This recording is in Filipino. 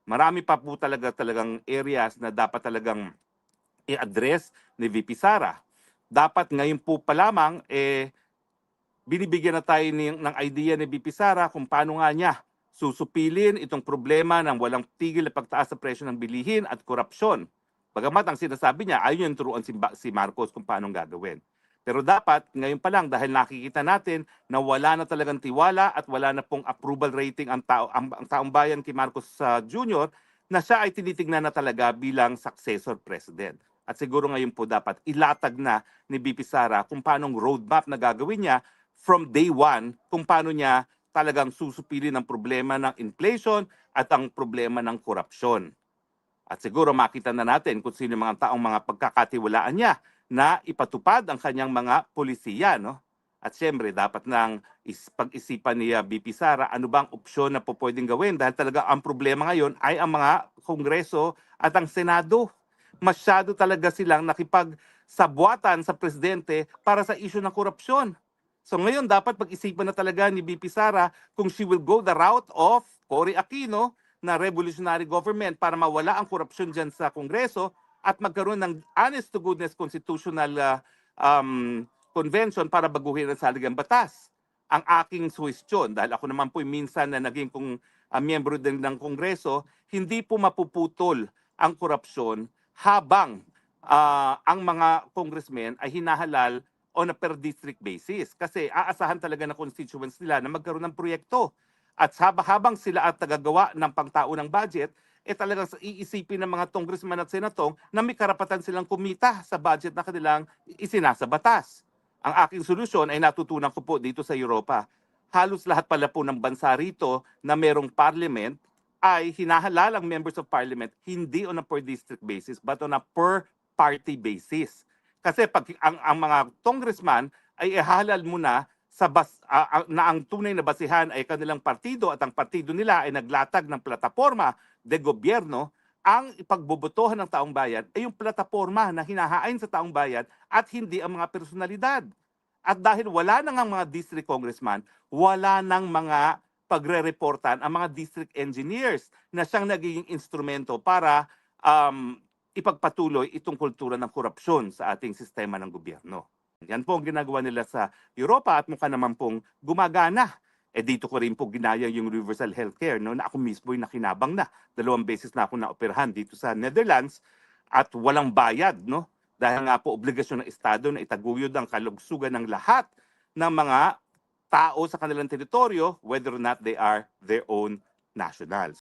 Marami pa po talagang areas na dapat talagang i-address ni VP Sara. Dapat ngayon po pa lamang, binibigyan na tayo ng idea ni VP Sara kung paano nga niya susupilin itong problema ng walang tigil na pagtaas sa presyo ng bilihin at korupsyon. Bagamat ang sinasabi niya, ayaw niya turuan si Marcos kung paano gagawin. Pero dapat, ngayon pa lang, dahil nakikita natin na wala na talagang tiwala at wala na pong approval rating ang taong bayan kay Marcos Jr., na siya ay tinitingnan na talaga bilang successor president. At siguro ngayon po dapat ilatag na ni VP Sara kung paanong roadmap na gagawin niya from day one, kung paano niya talagang susupilin ang problema ng inflation at ang problema ng korupsyon. At siguro makita na natin kung sino yung mga taong mga pagkakatiwalaan niya na ipatupad ang kanyang mga polisiya, no? At siyempre, dapat nang pag-isipan ni VP Sara ano bang opsyon na po pwedeng gawin dahil talaga ang problema ngayon ay ang mga Kongreso at ang Senado. Masyado talaga silang nakipagsabuatan sa presidente para sa isyu ng korupsyon. So ngayon, dapat pag-isipan na talaga ni VP Sara kung she will go the route of Cory Aquino na revolutionary government para mawala ang korupsyon dyan sa Kongreso at magkaroon ng honest-to-goodness constitutional convention para baguhin ang saligang batas. Ang aking suwestyon, dahil ako naman po minsan na naging miyembro din ng Kongreso, hindi po mapuputol ang korupsyon habang ang mga congressmen ay hinahalal on a per district basis. Kasi aasahan talaga ng constituents nila na magkaroon ng proyekto. At habang sila at tagagawa ng pangtaunang budget, talagang iisipin ng mga congressman at senatong na may karapatan silang kumita sa budget na kanilang isinasa batas. Ang aking solusyon ay natutunan ko po dito sa Europa. Halos lahat pala po ng bansa rito na merong parliament ay hinahalal ang members of parliament hindi on a per district basis but on a per party basis. Kasi pag ang mga congressman ay ihalal muna na ang tunay na basihan ay kanilang partido at ang partido nila ay naglatag ng plataforma de gobyerno, ang ipagbobotohan ng taong bayan ay yung plataforma na hinahain sa taong bayan at hindi ang mga personalidad. At dahil wala nang ang mga district congressman, wala nang mga pagre-reportan ang mga district engineers na siyang nagiging instrumento para ipagpatuloy itong kultura ng korupsyon sa ating sistema ng gobyerno. Yan po ang ginagawa nila sa Europa at mukha naman pong gumagana. Dito ko rin po ginaya yung universal healthcare, no, na ako mismo ay nakinabang na. 2 beses na ako naoperahan dito sa Netherlands at walang bayad, no? Dahil nga po obligasyon ng Estado na itaguyod ang kalugsugan ng lahat ng mga tao sa kanilang teritoryo, whether or not they are their own nationals.